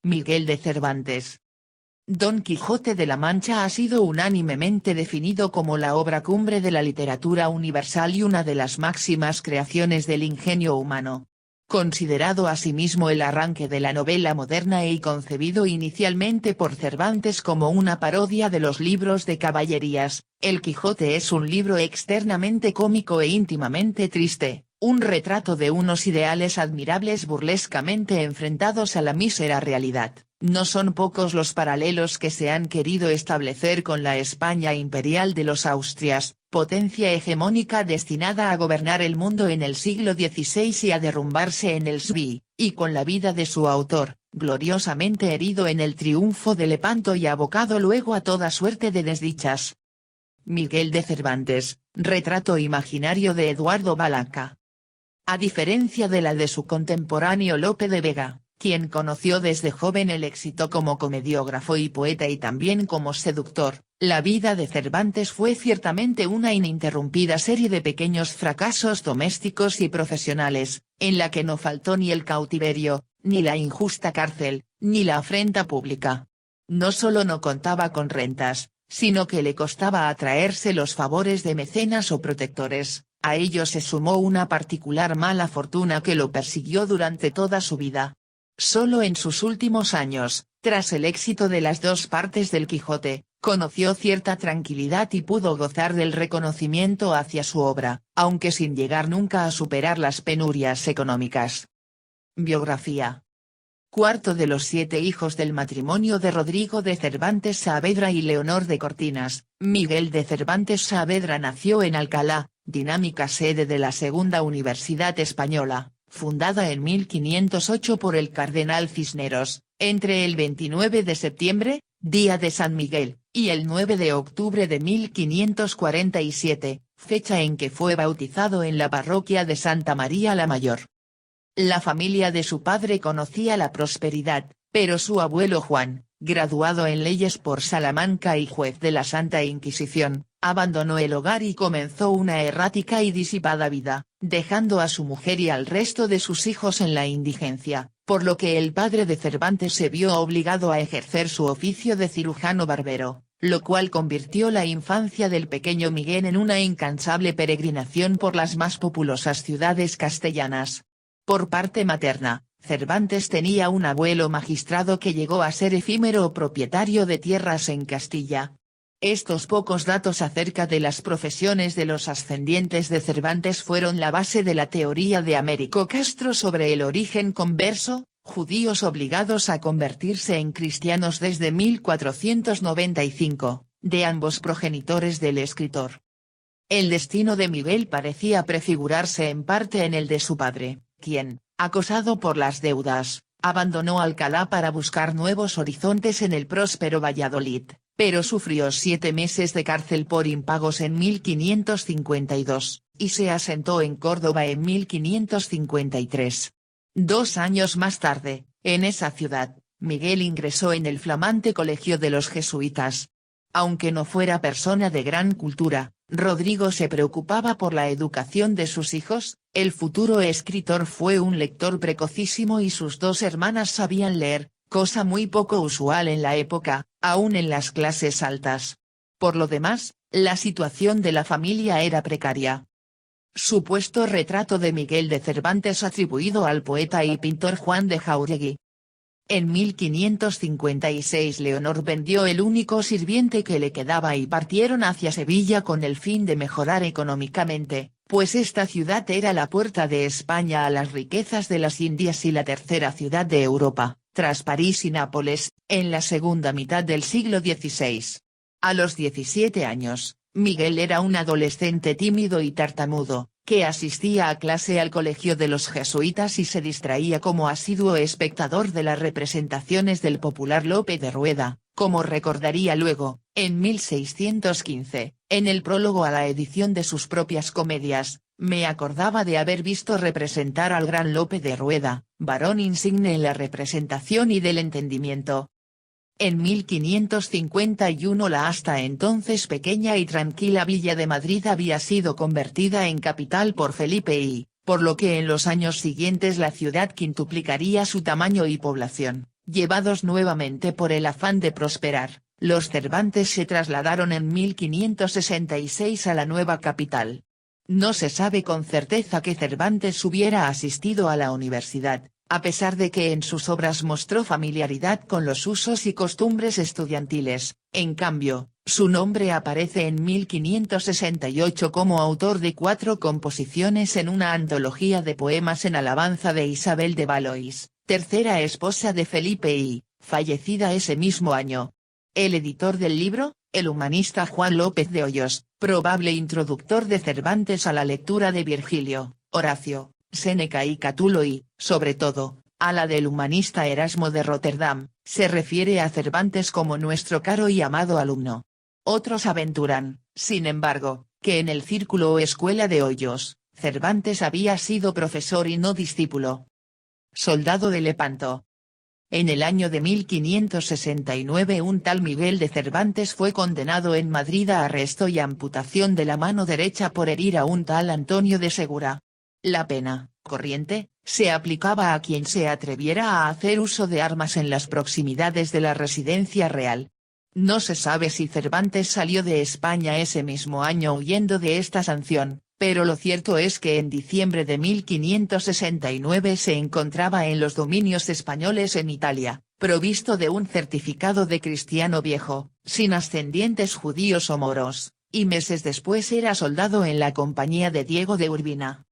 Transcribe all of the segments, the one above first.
Miguel de Cervantes. Don Quijote de la Mancha ha sido unánimemente definido como la obra cumbre de la literatura universal y una de las máximas creaciones del ingenio humano. Considerado asimismo el arranque de la novela moderna y concebido inicialmente por Cervantes como una parodia de los libros de caballerías, El Quijote es un libro externamente cómico e íntimamente triste, un retrato de unos ideales admirables burlescamente enfrentados a la mísera realidad. No son pocos los paralelos que se han querido establecer con la España imperial de los Austrias, potencia hegemónica destinada a gobernar el mundo en el siglo XVI y a derrumbarse en el XVI, y con la vida de su autor, gloriosamente herido en el triunfo de Lepanto y abocado luego a toda suerte de desdichas. Miguel de Cervantes, retrato imaginario de Eduardo Balaca. A diferencia de la de su contemporáneo Lope de Vega, quien conoció desde joven el éxito como comediógrafo y poeta y también como seductor, la vida de Cervantes fue ciertamente una ininterrumpida serie de pequeños fracasos domésticos y profesionales, en la que no faltó ni el cautiverio, ni la injusta cárcel, ni la afrenta pública. No solo no contaba con rentas, sino que le costaba atraerse los favores de mecenas o protectores. A ello se sumó una particular mala fortuna que lo persiguió durante toda su vida. Solo en sus últimos años, tras el éxito de las dos partes del Quijote, conoció cierta tranquilidad y pudo gozar del reconocimiento hacia su obra, aunque sin llegar nunca a superar las penurias económicas. Biografía. Cuarto de los 7 hijos del matrimonio de Rodrigo de Cervantes Saavedra y Leonor de Cortinas, Miguel de Cervantes Saavedra nació en Alcalá, dinámica sede de la Segunda Universidad Española, fundada en 1508 por el cardenal Cisneros, entre el 29 de septiembre, día de San Miguel, y el 9 de octubre de 1547, fecha en que fue bautizado en la parroquia de Santa María la Mayor. La familia de su padre conocía la prosperidad, pero su abuelo Juan, graduado en leyes por Salamanca y juez de la Santa Inquisición, abandonó el hogar y comenzó una errática y disipada vida, dejando a su mujer y al resto de sus hijos en la indigencia, por lo que el padre de Cervantes se vio obligado a ejercer su oficio de cirujano barbero, lo cual convirtió la infancia del pequeño Miguel en una incansable peregrinación por las más populosas ciudades castellanas. Por parte materna, Cervantes tenía un abuelo magistrado que llegó a ser efímero propietario de tierras en Castilla. Estos pocos datos acerca de las profesiones de los ascendientes de Cervantes fueron la base de la teoría de Américo Castro sobre el origen converso, judíos obligados a convertirse en cristianos desde 1495, de ambos progenitores del escritor. El destino de Miguel parecía prefigurarse en parte en el de su padre, quien, acosado por las deudas, abandonó Alcalá para buscar nuevos horizontes en el próspero Valladolid, pero sufrió 7 meses de cárcel por impagos en 1552, y se asentó en Córdoba en 1553. 2 años más tarde, en esa ciudad, Miguel ingresó en el flamante colegio de los jesuitas. Aunque no fuera persona de gran cultura, Rodrigo se preocupaba por la educación de sus hijos. El futuro escritor fue un lector precocísimo y sus 2 hermanas sabían leer, cosa muy poco usual en la época, aún en las clases altas. Por lo demás, la situación de la familia era precaria. Supuesto retrato de Miguel de Cervantes atribuido al poeta y pintor Juan de Jáuregui. En 1556 Leonor vendió el único sirviente que le quedaba y partieron hacia Sevilla con el fin de mejorar económicamente, pues esta ciudad era la puerta de España a las riquezas de las Indias y la tercera ciudad de Europa, tras París y Nápoles, en la segunda mitad del siglo XVI. A los 17 años, Miguel era un adolescente tímido y tartamudo, que asistía a clase al colegio de los jesuitas y se distraía como asiduo espectador de las representaciones del popular Lope de Rueda, como recordaría luego, en 1615, en el prólogo a la edición de sus propias comedias: me acordaba de haber visto representar al gran Lope de Rueda, varón insigne en la representación y del entendimiento. En 1551 la hasta entonces pequeña y tranquila villa de Madrid había sido convertida en capital por Felipe I, por lo que en los años siguientes la ciudad quintuplicaría su tamaño y población, Llevados nuevamente por el afán de prosperar, los Cervantes se trasladaron en 1566 a la nueva capital. No se sabe con certeza que Cervantes hubiera asistido a la universidad, a pesar de que en sus obras mostró familiaridad con los usos y costumbres estudiantiles. En cambio, su nombre aparece en 1568 como autor de 4 composiciones en una antología de poemas en alabanza de Isabel de Valois, tercera esposa de Felipe I, fallecida ese mismo año. El editor del libro, el humanista Juan López de Hoyos, probable introductor de Cervantes a la lectura de Virgilio, Horacio, Séneca y Catulo y, sobre todo, a la del humanista Erasmo de Rotterdam, se refiere a Cervantes como nuestro caro y amado alumno. Otros aventuran, sin embargo, que en el círculo o escuela de Hoyos, Cervantes había sido profesor y no discípulo. Soldado de Lepanto. En el año de 1569 un tal Miguel de Cervantes fue condenado en Madrid a arresto y amputación de la mano derecha por herir a un tal Antonio de Segura. La pena, corriente, se aplicaba a quien se atreviera a hacer uso de armas en las proximidades de la residencia real. No se sabe si Cervantes salió de España ese mismo año huyendo de esta sanción, pero lo cierto es que en diciembre de 1569 se encontraba en los dominios españoles en Italia, provisto de un certificado de cristiano viejo, sin ascendientes judíos o moros, y meses después era soldado en la compañía de Diego de Urbina.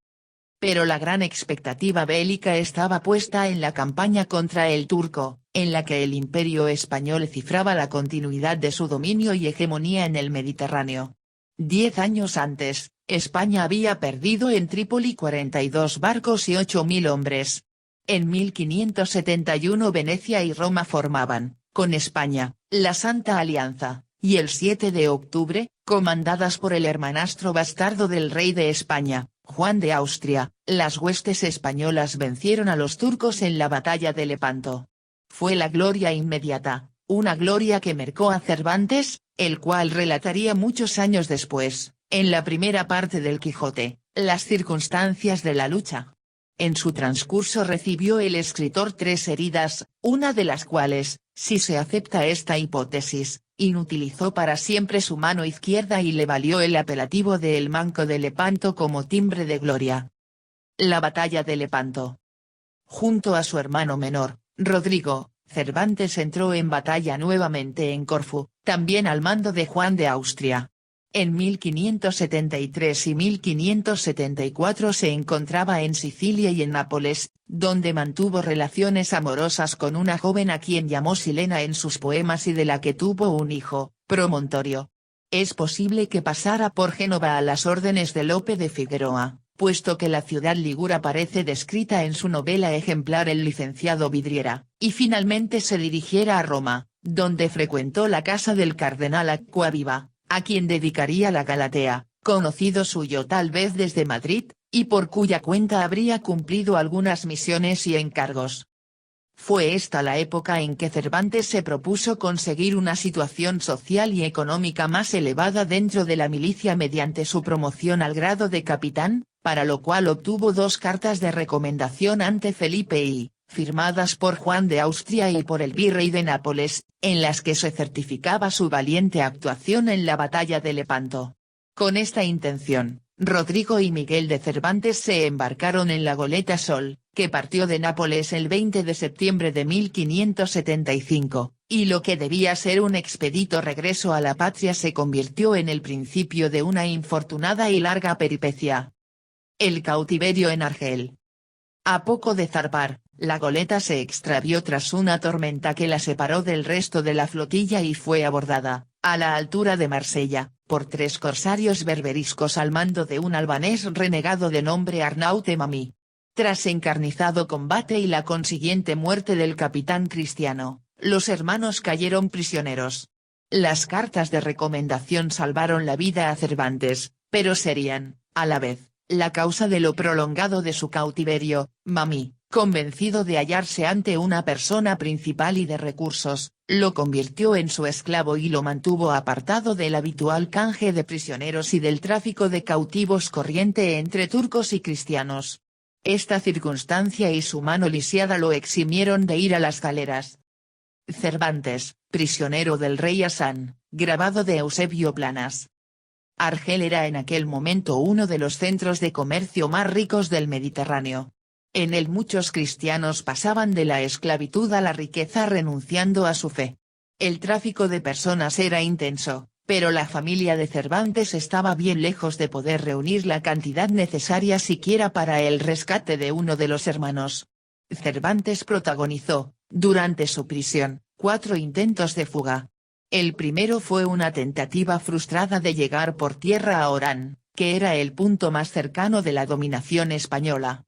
Pero la gran expectativa bélica estaba puesta en la campaña contra el turco, en la que el imperio español cifraba la continuidad de su dominio y hegemonía en el Mediterráneo. 10 años antes, España había perdido en Trípoli 42 barcos y 8.000 hombres. En 1571 Venecia y Roma formaban, con España, la Santa Alianza, y el 7 de octubre, comandadas por el hermanastro bastardo del rey de España, Juan de Austria, las huestes españolas vencieron a los turcos en la batalla de Lepanto. Fue la gloria inmediata, una gloria que marcó a Cervantes, el cual relataría muchos años después, en la primera parte del Quijote, las circunstancias de la lucha. En su transcurso recibió el escritor 3 heridas, una de las cuales, si se acepta esta hipótesis, inutilizó para siempre su mano izquierda y le valió el apelativo de El Manco de Lepanto como timbre de gloria. La batalla de Lepanto. Junto a su hermano menor, Rodrigo, Cervantes entró en batalla nuevamente en Corfú, también al mando de Juan de Austria. En 1573 y 1574 se encontraba en Sicilia y en Nápoles, donde mantuvo relaciones amorosas con una joven a quien llamó Silena en sus poemas y de la que tuvo un hijo, Promontorio. Es posible que pasara por Génova a las órdenes de Lope de Figueroa, puesto que la ciudad ligura aparece descrita en su novela ejemplar El licenciado Vidriera, y finalmente se dirigiera a Roma, donde frecuentó la casa del cardenal Acquaviva, a quien dedicaría la Galatea, conocido suyo tal vez desde Madrid, y por cuya cuenta habría cumplido algunas misiones y encargos. Fue esta la época en que Cervantes se propuso conseguir una situación social y económica más elevada dentro de la milicia mediante su promoción al grado de capitán, para lo cual obtuvo 2 cartas de recomendación ante Felipe I, firmadas por Juan de Austria y por el virrey de Nápoles, en las que se certificaba su valiente actuación en la batalla de Lepanto. Con esta intención, Rodrigo y Miguel de Cervantes se embarcaron en la goleta Sol, que partió de Nápoles el 20 de septiembre de 1575, y lo que debía ser un expedito regreso a la patria se convirtió en el principio de una infortunada y larga peripecia. El cautiverio en Argel. A poco de zarpar, la goleta se extravió tras una tormenta que la separó del resto de la flotilla y fue abordada, a la altura de Marsella, por 3 corsarios berberiscos al mando de un albanés renegado de nombre Arnaute Mami. Tras encarnizado combate y la consiguiente muerte del capitán Cristiano, los hermanos cayeron prisioneros. Las cartas de recomendación salvaron la vida a Cervantes, pero serían, a la vez, la causa de lo prolongado de su cautiverio. Mami, convencido de hallarse ante una persona principal y de recursos, lo convirtió en su esclavo y lo mantuvo apartado del habitual canje de prisioneros y del tráfico de cautivos corriente entre turcos y cristianos. Esta circunstancia y su mano lisiada lo eximieron de ir a las galeras, Cervantes, prisionero del rey Hassan, grabado de Eusebio Planas. Argel era en aquel momento uno de los centros de comercio más ricos del Mediterráneo. En él muchos cristianos pasaban de la esclavitud a la riqueza renunciando a su fe. El tráfico de personas era intenso, pero la familia de Cervantes estaba bien lejos de poder reunir la cantidad necesaria siquiera para el rescate de uno de los hermanos. Cervantes protagonizó, durante su prisión, 4 intentos de fuga. El primero fue una tentativa frustrada de llegar por tierra a Orán, que era el punto más cercano de la dominación española.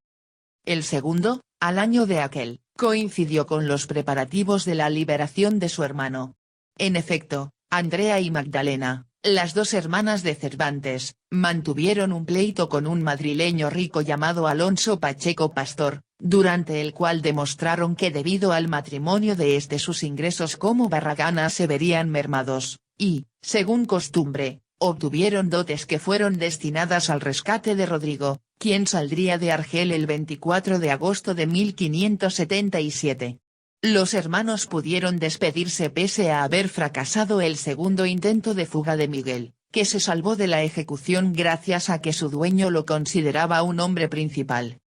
El segundo, al año de aquel, coincidió con los preparativos de la liberación de su hermano. En efecto, Andrea y Magdalena, las 2 hermanas de Cervantes, mantuvieron un pleito con un madrileño rico llamado Alonso Pacheco Pastor, durante el cual demostraron que debido al matrimonio de este sus ingresos como barraganas se verían mermados, y, según costumbre, obtuvieron dotes que fueron destinadas al rescate de Rodrigo, quien saldría de Argel el 24 de agosto de 1577. Los hermanos pudieron despedirse pese a haber fracasado el segundo intento de fuga de Miguel, que se salvó de la ejecución gracias a que su dueño lo consideraba un hombre principal.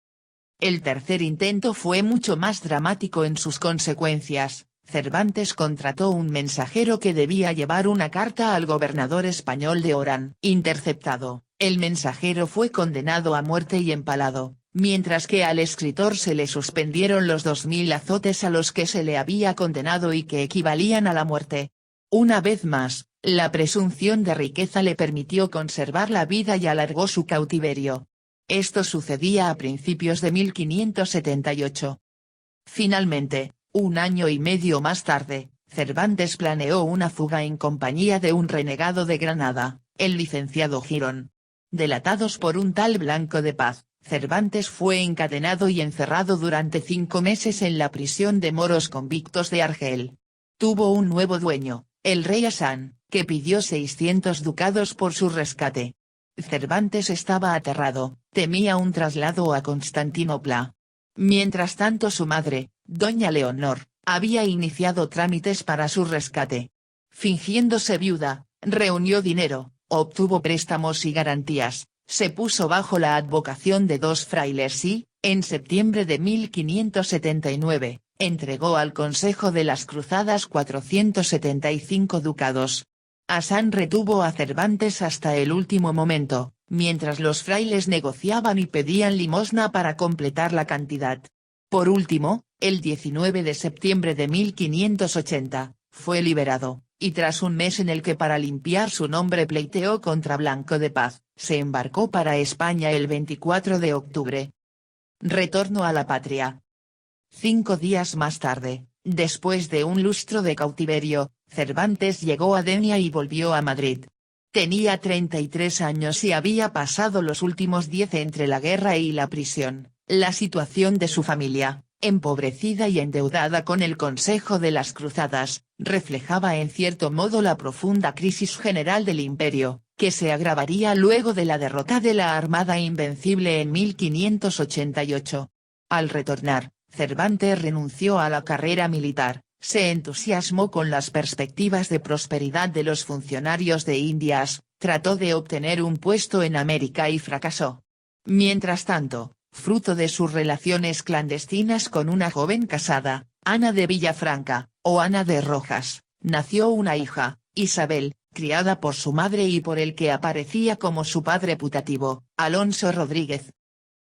El tercer intento fue mucho más dramático en sus consecuencias. Cervantes contrató un mensajero que debía llevar una carta al gobernador español de Orán. Interceptado, el mensajero fue condenado a muerte y empalado, mientras que al escritor se le suspendieron los 2000 azotes a los que se le había condenado y que equivalían a la muerte. Una vez más, la presunción de riqueza le permitió conservar la vida y alargó su cautiverio. Esto sucedía a principios de 1578. Finalmente, 1 año y medio más tarde, Cervantes planeó una fuga en compañía de un renegado de Granada, el licenciado Girón. Delatados por un tal Blanco de Paz, Cervantes fue encadenado y encerrado durante 5 meses en la prisión de moros convictos de Argel. Tuvo un nuevo dueño, el rey Hassan, que pidió 600 ducados por su rescate. Cervantes estaba aterrado, temía un traslado a Constantinopla. Mientras tanto su madre, doña Leonor, había iniciado trámites para su rescate. Fingiéndose viuda, reunió dinero, obtuvo préstamos y garantías, se puso bajo la advocación de 2 frailes y, en septiembre de 1579, entregó al Consejo de las Cruzadas 475 ducados. Hassan retuvo a Cervantes hasta el último momento, mientras los frailes negociaban y pedían limosna para completar la cantidad. Por último, el 19 de septiembre de 1580, fue liberado, y tras un mes en el que para limpiar su nombre pleiteó contra Blanco de Paz, se embarcó para España el 24 de octubre. Retorno a la patria. 5 días más tarde, después de un lustro de cautiverio, Cervantes llegó a Denia y volvió a Madrid. Tenía 33 años y había pasado los últimos 10 entre la guerra y la prisión. La situación de su familia, empobrecida y endeudada con el Consejo de las Cruzadas, reflejaba en cierto modo la profunda crisis general del imperio, que se agravaría luego de la derrota de la Armada Invencible en 1588. Al retornar, Cervantes renunció a la carrera militar, se entusiasmó con las perspectivas de prosperidad de los funcionarios de Indias, trató de obtener un puesto en América y fracasó. Mientras tanto, fruto de sus relaciones clandestinas con una joven casada, Ana de Villafranca, o Ana de Rojas, nació una hija, Isabel, criada por su madre y por el que aparecía como su padre putativo, Alonso Rodríguez.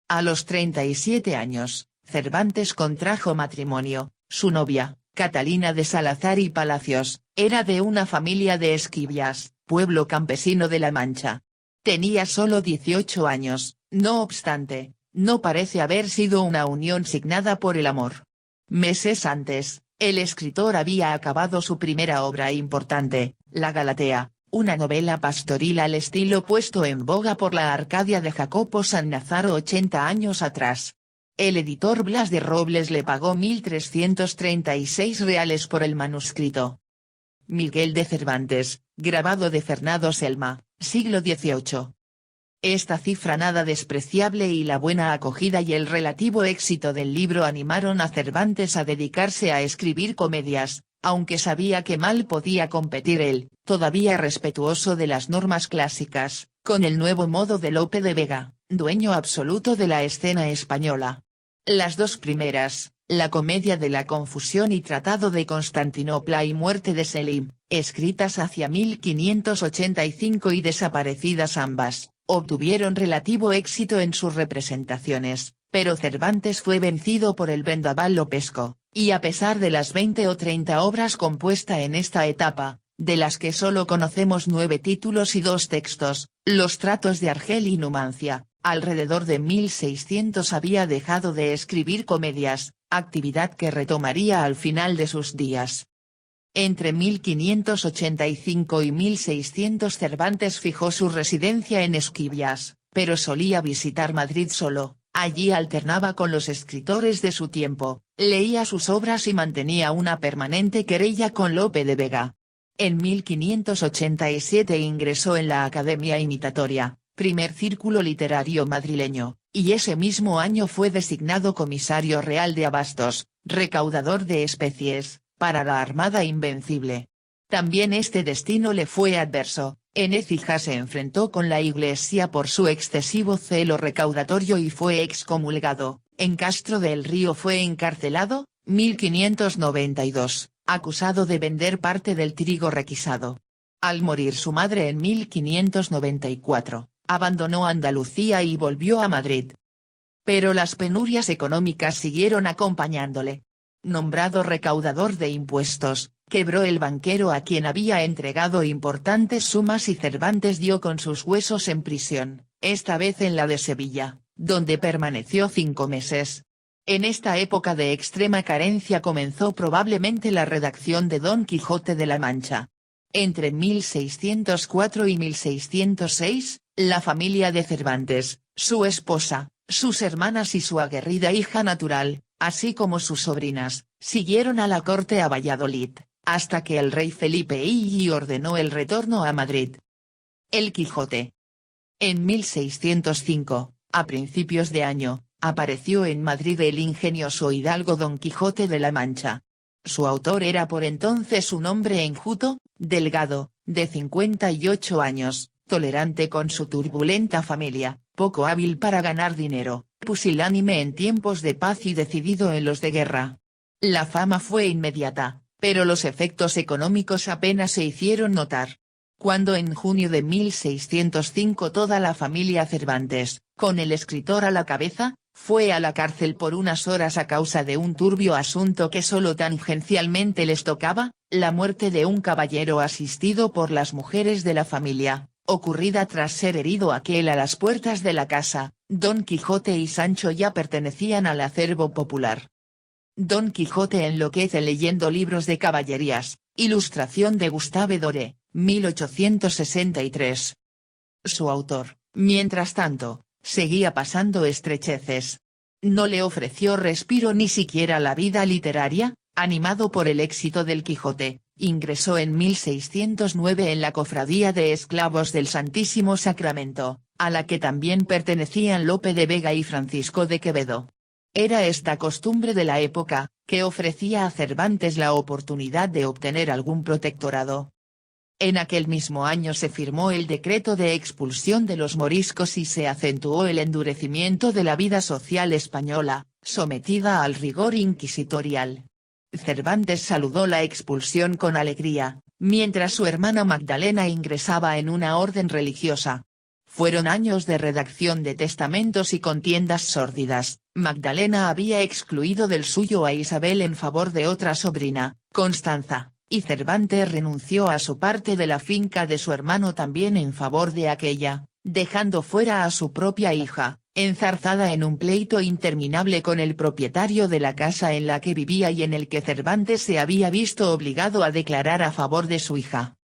A los 37 años, Cervantes contrajo matrimonio. Su novia, Catalina de Salazar y Palacios, era de una familia de Esquivias, pueblo campesino de La Mancha. Tenía solo 18 años, no obstante, no parece haber sido una unión signada por el amor. Meses antes, el escritor había acabado su primera obra importante, La Galatea, una novela pastoril al estilo puesto en boga por la Arcadia de Jacopo Sannazaro 80 años atrás. El editor Blas de Robles le pagó 1.336 reales por el manuscrito. Miguel de Cervantes, grabado de Fernando Selma, siglo XVIII. Esta cifra nada despreciable y la buena acogida y el relativo éxito del libro animaron a Cervantes a dedicarse a escribir comedias, aunque sabía que mal podía competir él, todavía respetuoso de las normas clásicas, con el nuevo modo de Lope de Vega, dueño absoluto de la escena española. Las dos primeras, La comedia de la confusión y Tratado de Constantinopla y Muerte de Selim, escritas hacia 1585 y desaparecidas ambas, obtuvieron relativo éxito en sus representaciones, pero Cervantes fue vencido por el vendaval lopesco, y a pesar de las 20 o 30 obras compuestas en esta etapa, de las que solo conocemos 9 títulos y 2 textos, los tratos de Argel y Numancia, alrededor de 1600 había dejado de escribir comedias, actividad que retomaría al final de sus días. Entre 1585 y 1600 Cervantes fijó su residencia en Esquivias, pero solía visitar Madrid solo. Allí alternaba con los escritores de su tiempo, leía sus obras y mantenía una permanente querella con Lope de Vega. En 1587 ingresó en la Academia Imitatoria, primer círculo literario madrileño, y ese mismo año fue designado comisario real de abastos, recaudador de especies, para la Armada Invencible. También este destino le fue adverso. En Écija se enfrentó con la Iglesia por su excesivo celo recaudatorio y fue excomulgado. En Castro del Río fue encarcelado, 1592, acusado de vender parte del trigo requisado. Al morir su madre en 1594, abandonó Andalucía y volvió a Madrid. Pero las penurias económicas siguieron acompañándole. Nombrado recaudador de impuestos, quebró el banquero a quien había entregado importantes sumas y Cervantes dio con sus huesos en prisión, esta vez en la de Sevilla, donde permaneció 5 meses. En esta época de extrema carencia comenzó probablemente la redacción de Don Quijote de la Mancha. Entre 1604 y 1606, la familia de Cervantes, su esposa, sus hermanas y su aguerrida hija natural, así como sus sobrinas, siguieron a la corte a Valladolid, hasta que el rey Felipe II ordenó el retorno a Madrid. El Quijote. En 1605, a principios de año, apareció en Madrid el ingenioso hidalgo Don Quijote de la Mancha. Su autor era por entonces un hombre enjuto, delgado, de 58 años, tolerante con su turbulenta familia, poco hábil para ganar dinero, pusilánime en tiempos de paz y decidido en los de guerra. La fama fue inmediata, pero los efectos económicos apenas se hicieron notar. Cuando en junio de 1605 toda la familia Cervantes, con el escritor a la cabeza, fue a la cárcel por unas horas a causa de un turbio asunto que solo tangencialmente les tocaba, la muerte de un caballero asistido por las mujeres de la familia, ocurrida tras ser herido aquel a las puertas de la casa, Don Quijote y Sancho ya pertenecían al acervo popular. Don Quijote enloquece leyendo libros de caballerías, ilustración de Gustave Doré, 1863. Su autor, mientras tanto, seguía pasando estrecheces. No le ofreció respiro ni siquiera la vida literaria. Animado por el éxito del Quijote, ingresó en 1609 en la Cofradía de Esclavos del Santísimo Sacramento, a la que también pertenecían Lope de Vega y Francisco de Quevedo. Era esta costumbre de la época, que ofrecía a Cervantes la oportunidad de obtener algún protectorado. En aquel mismo año se firmó el decreto de expulsión de los moriscos y se acentuó el endurecimiento de la vida social española, sometida al rigor inquisitorial. Cervantes saludó la expulsión con alegría, mientras su hermana Magdalena ingresaba en una orden religiosa. Fueron años de redacción de testamentos y contiendas sórdidas. Magdalena había excluido del suyo a Isabel en favor de otra sobrina, Constanza, y Cervantes renunció a su parte de la finca de su hermano también en favor de aquella, dejando fuera a su propia hija, enzarzada en un pleito interminable con el propietario de la casa en la que vivía y en el que Cervantes se había visto obligado a declarar a favor de su hija.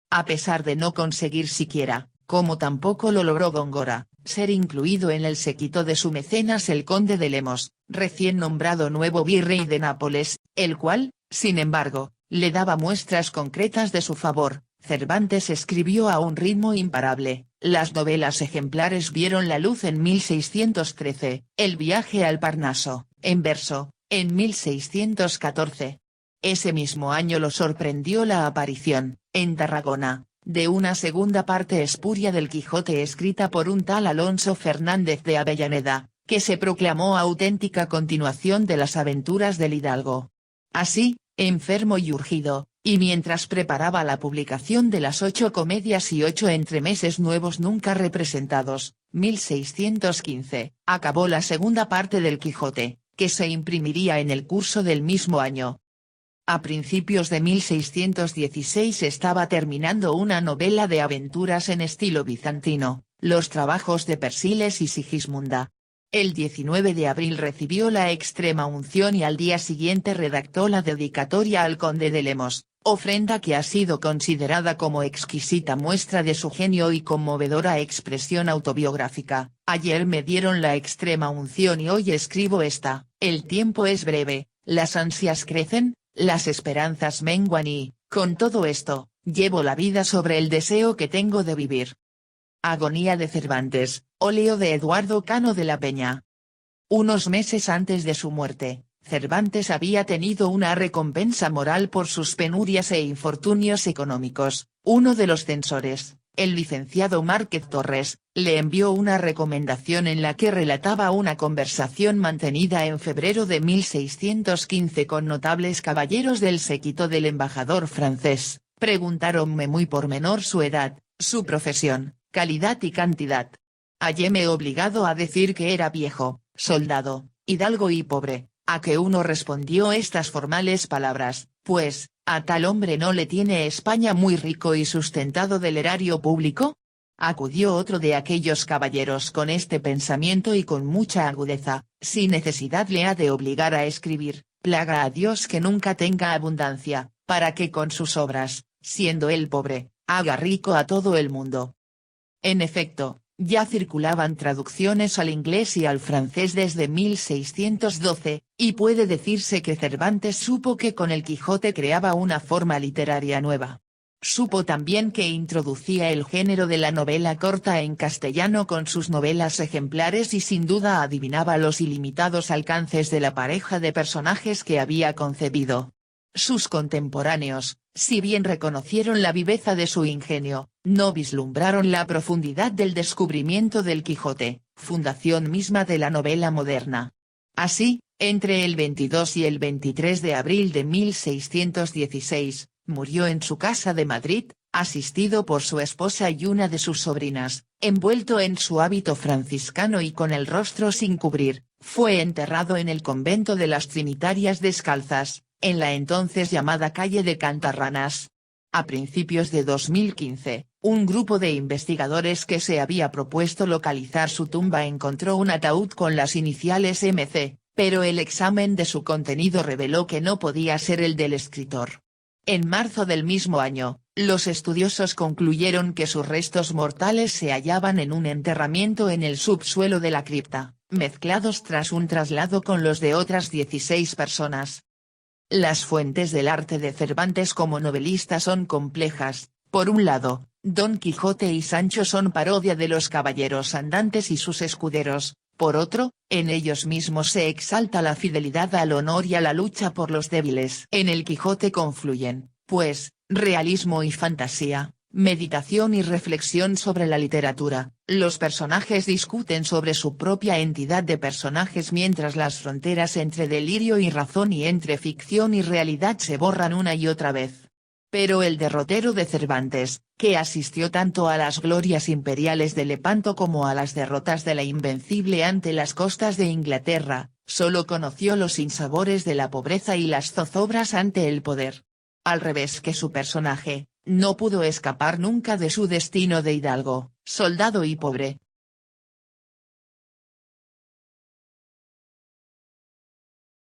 A pesar de no conseguir siquiera, como tampoco lo logró Góngora, ser incluido en el séquito de su mecenas el conde de Lemos, recién nombrado nuevo virrey de Nápoles, el cual, sin embargo, le daba muestras concretas de su favor, Cervantes escribió a un ritmo imparable. Las novelas ejemplares vieron la luz en 1613, El viaje al Parnaso, en verso, en 1614. Ese mismo año lo sorprendió la aparición, en Tarragona, de una segunda parte espuria del Quijote escrita por un tal Alonso Fernández de Avellaneda, que se proclamó auténtica continuación de las aventuras del hidalgo. Así, enfermo y urgido, y mientras preparaba la publicación de las 8 comedias y 8 entremeses nuevos nunca representados, 1615, acabó la segunda parte del Quijote, que se imprimiría en el curso del mismo año. A principios de 1616 estaba terminando una novela de aventuras en estilo bizantino, Los trabajos de Persiles y Sigismunda. El 19 de abril recibió la extrema unción y al día siguiente redactó la dedicatoria al conde de Lemos, ofrenda que ha sido considerada como exquisita muestra de su genio y conmovedora expresión autobiográfica. Ayer me dieron la extrema unción y hoy escribo esta. El tiempo es breve, las ansias crecen, las esperanzas menguan y, con todo esto, llevo la vida sobre el deseo que tengo de vivir. Agonía de Cervantes, óleo de Eduardo Cano de la Peña. Unos meses antes de su muerte, Cervantes había tenido una recompensa moral por sus penurias e infortunios económicos. Uno de los censores, el licenciado Márquez Torres, le envió una recomendación en la que relataba una conversación mantenida en febrero de 1615 con notables caballeros del séquito del embajador francés. Preguntáronme muy por menor su edad, su profesión, calidad y cantidad. Halléme obligado a decir que era viejo, soldado, hidalgo y pobre, a que uno respondió estas formales palabras, pues, ¿a tal hombre no le tiene España muy rico y sustentado del erario público? Acudió otro de aquellos caballeros con este pensamiento y con mucha agudeza, si necesidad le ha de obligar a escribir, plaga a Dios que nunca tenga abundancia, para que con sus obras, siendo él pobre, haga rico a todo el mundo. En efecto, ya circulaban traducciones al inglés y al francés desde 1612, y puede decirse que Cervantes supo que con el Quijote creaba una forma literaria nueva. Supo también que introducía el género de la novela corta en castellano con sus novelas ejemplares y sin duda adivinaba los ilimitados alcances de la pareja de personajes que había concebido. Sus contemporáneos, si bien reconocieron la viveza de su ingenio, no vislumbraron la profundidad del descubrimiento del Quijote, fundación misma de la novela moderna. Así, entre el 22 y el 23 de abril de 1616, murió en su casa de Madrid, asistido por su esposa y una de sus sobrinas, envuelto en su hábito franciscano y con el rostro sin cubrir. Fue enterrado en el convento de las Trinitarias Descalzas, en la entonces llamada calle de Cantarranas. A principios de 2015, un grupo de investigadores que se había propuesto localizar su tumba encontró un ataúd con las iniciales MC, pero el examen de su contenido reveló que no podía ser el del escritor. En marzo del mismo año, los estudiosos concluyeron que sus restos mortales se hallaban en un enterramiento en el subsuelo de la cripta, mezclados tras un traslado con los de otras 16 personas. Las fuentes del arte de Cervantes como novelista son complejas. Por un lado, Don Quijote y Sancho son parodia de los caballeros andantes y sus escuderos. Por otro, en ellos mismos se exalta la fidelidad al honor y a la lucha por los débiles. En el Quijote confluyen, pues, realismo y fantasía, meditación y reflexión sobre la literatura. Los personajes discuten sobre su propia entidad de personajes mientras las fronteras entre delirio y razón y entre ficción y realidad se borran una y otra vez. Pero el derrotero de Cervantes, que asistió tanto a las glorias imperiales de Lepanto como a las derrotas de la Invencible ante las costas de Inglaterra, solo conoció los sinsabores de la pobreza y las zozobras ante el poder. Al revés que su personaje, no pudo escapar nunca de su destino de hidalgo, soldado y pobre,